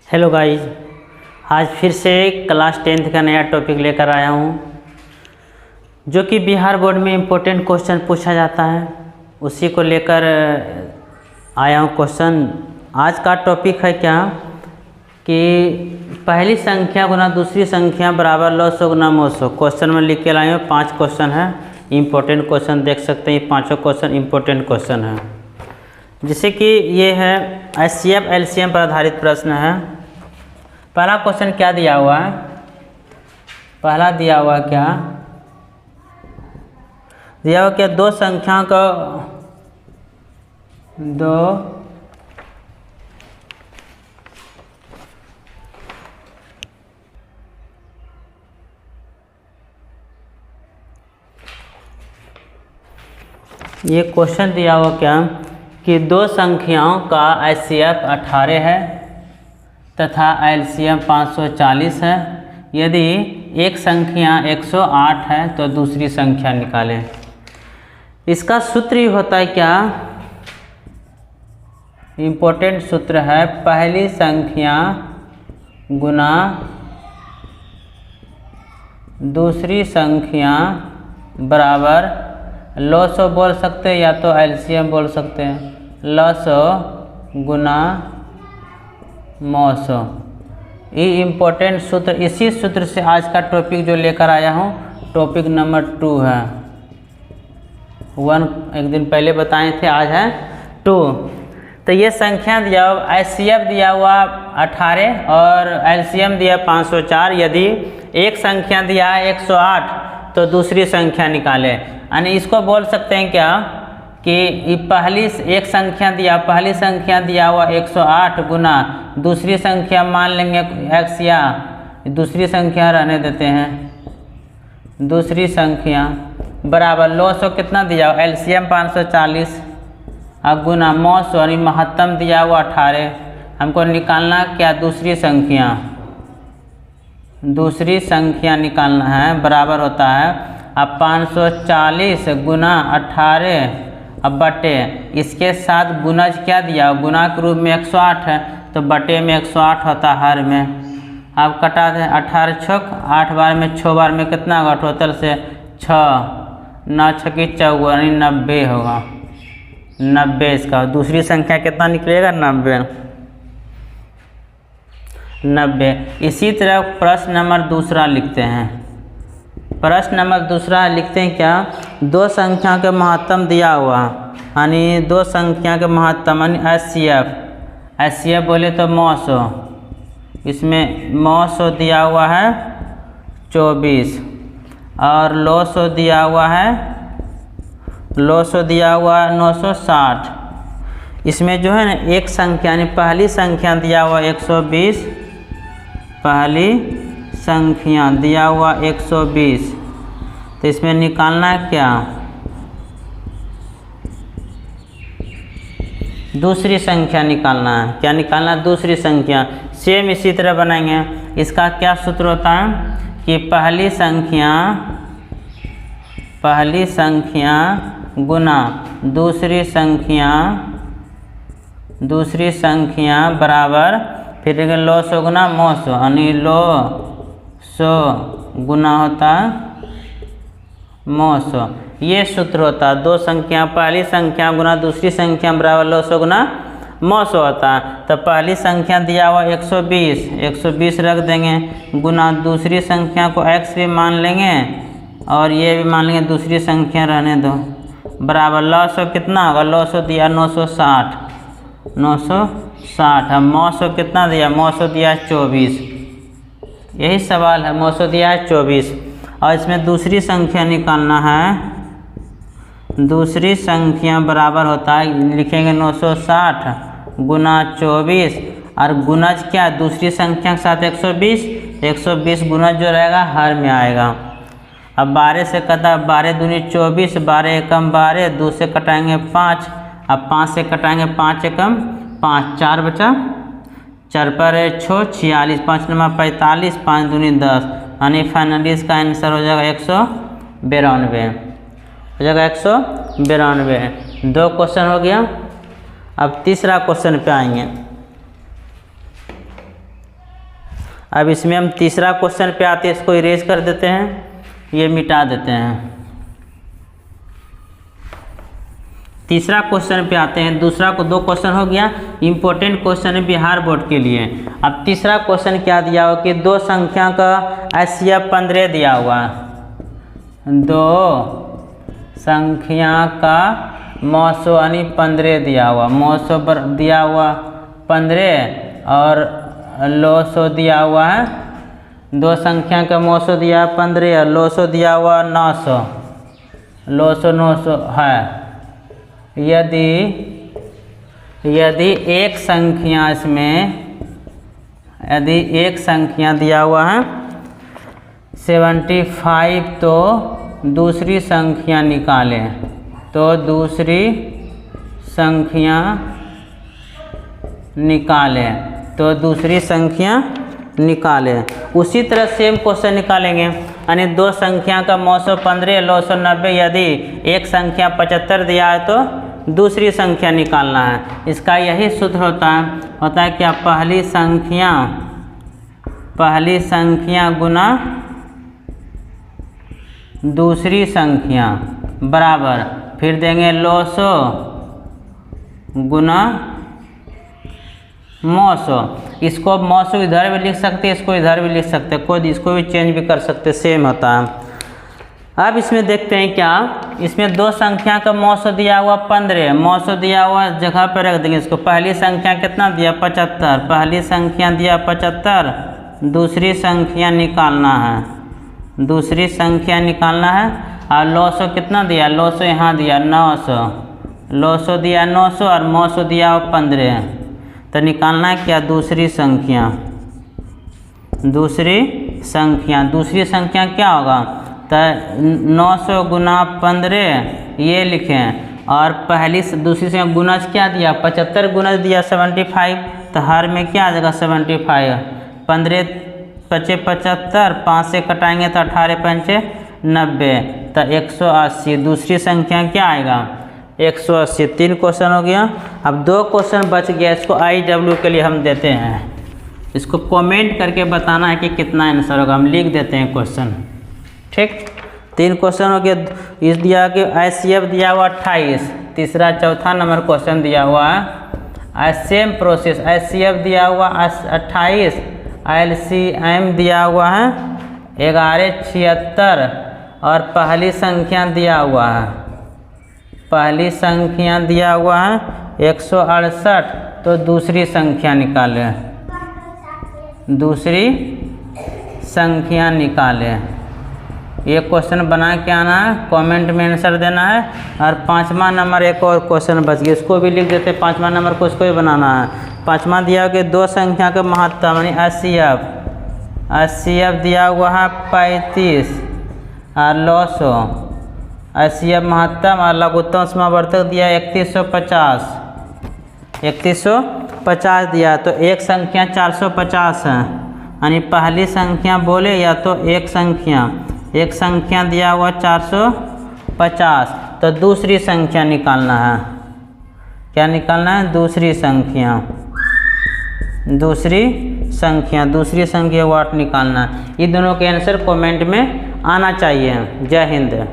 Hello guys, आज फिर से क्लास 10th का नया टॉपिक लेकर आया हूँ जो कि बिहार बोर्ड में इम्पोर्टेंट क्वेश्चन पूछा जाता है, उसी को लेकर आया हूँ क्वेश्चन। आज का टॉपिक है क्या कि पहली संख्या गुना दूसरी संख्या बराबर लॉसो गुना मोसो। क्वेश्चन में लिख के लाए हूँ, 5 क्वेश्चन है, इम्पोर्टेंट क्वेश्चन देख सकते हैं। 5 क्वेश्चन इम्पोर्टेंट क्वेश्चन है, जैसे कि ये है HCF LCM पर आधारित प्रश्न है। पहला क्वेश्चन क्या दिया हुआ है? पहला दिया हुआ क्या दिया हुआ क्या दो संख्याओं का ये क्वेश्चन दिया हुआ क्या कि दो संख्याओं का HCF 18 है तथा LCM 540 है। यदि एक संख्या 108 है तो दूसरी संख्या निकालें। इसका सूत्र ही होता है क्या, इम्पोर्टेंट सूत्र है पहली संख्या गुना दूसरी संख्या बराबर लॉसो बोल सकते हैं या तो LCM बोल सकते हैं, लॉसो गुना मोसो। ये इम्पोर्टेंट सूत्र, इसी सूत्र से आज का टॉपिक जो लेकर आया हूँ टॉपिक नंबर 2 है। 1 एक दिन पहले बताए थे, आज है 2। तो ये संख्या दिया हुआ HCF दिया हुआ 18 और LCM दिया 504। यदि एक संख्या दिया है 108 तो दूसरी संख्या निकाले। यानी इसको बोल सकते हैं क्या कि पहली एक संख्या पहली संख्या दिया हुआ 108 गुना दूसरी संख्या मान लेंगे x, या दूसरी संख्या रहने देते हैं, दूसरी संख्या बराबर लॉसो कितना दिया हुआ LCM 540 और गुना मोसो यानी महत्तम दिया हुआ 18। हमको निकालना क्या, दूसरी संख्या निकालना है। बराबर होता है अब 540 गुना 18 अब बटे इसके साथ गुणज क्या दिया, गुना के रूप में 108 है तो बटे में 108 होता है हर में। अब कटा दें 18 छक 8 बार में 6 बार में कितना होगा, टोटल से 6 9 छकी 14 यानी 90 होगा। 90 इसका दूसरी संख्या कितना निकलेगा, 90। इसी तरह प्रश्न नंबर दूसरा लिखते हैं। प्रश्न नंबर दूसरा लिखते हैं क्या, दो संख्या के महत्तम दिया हुआ, यानी दो संख्या के महत्तम यानी HCF बोले तो मोसो। इसमें मोसो दिया हुआ है 24 और लॉसो दिया हुआ है 960। इसमें जो है ना एक संख्या यानी पहली संख्या दिया हुआ 120, पहली संख्या दिया हुआ 120। तो इसमें निकालना है क्या, दूसरी संख्या निकालना है। क्या निकालना है, दूसरी संख्या। सेम इसी तरह बनाएंगे। इसका क्या सूत्र होता है कि पहली संख्या गुना दूसरी संख्या बराबर फिर लॉसो गुना मोसो, यानी लॉसो गुना होता मोसो। ये सूत्र होता है दो संख्या पहली संख्या गुना दूसरी संख्या बराबर लॉसो गुना मोसो होता है। तो पहली संख्या दिया हुआ 120 रख देंगे, गुना दूसरी संख्या को x भी मान लेंगे और ये भी मान लेंगे, दूसरी संख्या रहने दो, बराबर लॉसो कितना होगा, लॉसो दिया 960। अब मोसो कितना दिया, मोसो दिया 24। यही सवाल है, मोसो दिया है 24 और इसमें दूसरी संख्या निकालना है। दूसरी संख्या बराबर होता है, लिखेंगे 960 गुना 24 और गुणज क्या, दूसरी संख्या के साथ 120 गुणज जो रहेगा हर में आएगा। अब 12 से कटा, 12 दूनी 24, 12 एकम 12, 2 से कटाएंगे 5, अब 5 से कटाएंगे 5 एकम 5, 4 बचा, 4 पर 6 46, 5 नंबर 45, 5 दूनी 10, यानी फाइनली इसका आंसर हो जाएगा 192 हो जाएगा 192। 2 क्वेश्चन हो गया। अब तीसरा क्वेश्चन पे आएंगे। अब इसमें हम तीसरा क्वेश्चन पे आते हैं, इसको इरेज कर देते हैं, ये मिटा देते हैं। तीसरा क्वेश्चन पे आते हैं। दूसरा को 2 क्वेश्चन हो गया, इम्पोर्टेंट क्वेश्चन है बिहार बोर्ड के लिए। अब तीसरा क्वेश्चन क्या दिया हुआ कि 2 संख्या का HCF 15 दिया हुआ है। 2 संख्या का मौसो यानी 15 दिया हुआ, मौसो पर दिया हुआ 15 और लोसो दिया हुआ है। 2 संख्या का मौसो दिया 15 और लोसो दिया हुआ 900, लोसो 900 है। यदि एक संख्या इसमें, यदि एक संख्या दिया हुआ है 75 तो दूसरी संख्या निकालें, तो दूसरी संख्या निकालें, तो दूसरी संख्या निकालें। उसी तरह सेम क्वेश्चन निकालेंगे, यानी 2 संख्या का मौसो 15 लोसो 90। यदि एक संख्या 75 दिया है तो दूसरी संख्या निकालना है। इसका यही सूत्र होता है क्या, पहली संख्या गुना दूसरी संख्या बराबर, फिर देंगे लोसो गुना मौसो। इसको मौसो इधर भी लिख सकते हैं, इसको इधर भी लिख सकते हैं, कोई इसको भी चेंज भी कर सकते, सेम होता है। अब इसमें देखते हैं क्या, इसमें 2 संख्या का मौसो दिया हुआ 15, मौसो दिया हुआ जगह पर रख देंगे इसको। पहली संख्या कितना दिया 75, पहली संख्या दिया 75, दूसरी संख्या निकालना है, दूसरी संख्या निकालना है। और लोसो कितना दिया, लोसो यहाँ दिया 900, लोसो दिया 900 और मौसो दिया 15। तो निकालना है क्या, दूसरी संख्या, दूसरी संख्या क्या होगा, तो 900 गुना 15 ये लिखें, और दूसरी से गुणज क्या दिया 75 गुणज दिया 75, तो हर में क्या आ जाएगा 75, 15 पचे 75, 5 से कटाएंगे तो 18 पंचे 90, तो 180। दूसरी संख्या क्या आएगा 180। 3 क्वेश्चन हो गया। अब 2 क्वेश्चन बच गया, इसको IW के लिए हम देते हैं, इसको कमेंट करके बताना है कि कितना आंसर होगा, हम लिख देते हैं क्वेश्चन, ठीक। 3 क्वेश्चन हो गया। इस दिया कि HCF दिया हुआ 28, तीसरा चौथा नंबर क्वेश्चन दिया हुआ है। सेम प्रोसेस, HCF दिया हुआ 28, LCM दिया हुआ है 1176 और पहली संख्या दिया हुआ है, पहली संख्या दिया हुआ है 168, तो दूसरी संख्या निकालें, दूसरी संख्या निकालें। ये क्वेश्चन बना के आना है, कमेंट में आंसर देना है। और 5वां नंबर एक और क्वेश्चन बच गया, इसको भी लिख देते हैं। 5वां नंबर को इसको भी बनाना है। 5वां दिया कि 2 संख्या का महत्तम यानी HCF दिया हुआ है 35 और लोसो, HCF महत्तम और लघुत्तम समावर्तक दिया 3150 दिया, तो एक संख्या 450 है, यानी पहली संख्या बोले या तो एक संख्या दिया हुआ 450, तो दूसरी संख्या निकालना है। क्या निकालना है, दूसरी संख्या वाट निकालना है। ये दोनों के आंसर कमेंट में आना चाहिए। जय हिंद।